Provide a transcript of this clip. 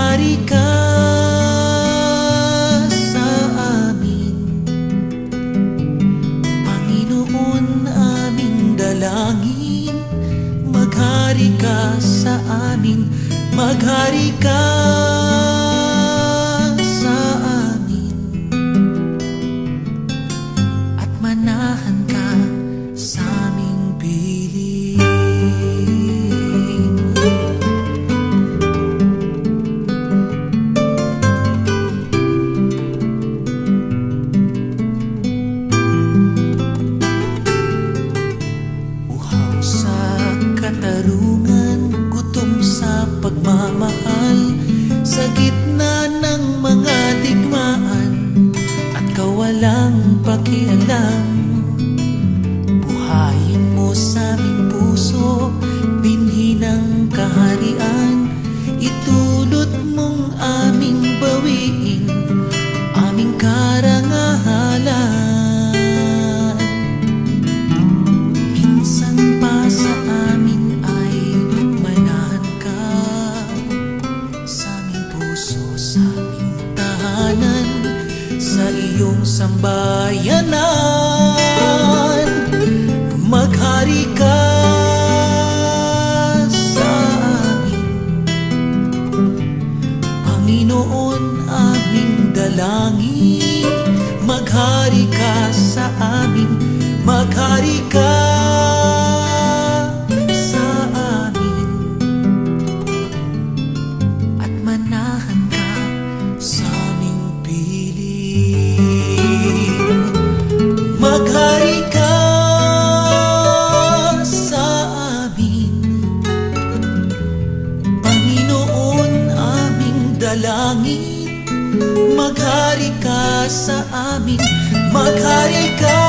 maghari ka sa amin. Panginoon aming dalangin, maghari ka sa amin, maghari ka sa amin, at manahan ka sa aming piling. Uhaw sa katarungan, gutom sa pagmamahal, sa gitna ng mga digmaan at kawalang pakialam. Buhayin mo sa aming puso, binhi ng kaharian, itulot mong aming bawiin, aming karangalan. Minsan pa sa amin ay manahan ka, sa aming puso, sa aming tahanan, sa iyong sambayanan. Maghari ka sa amin, Panginoon aming dalangin, maghari ka sa amin, maghari ka sa amin, at manahan ka sa aming piling. Maghari ka sa amin, Panginoon aming dalangin, maghari ka sa amin, maghari ka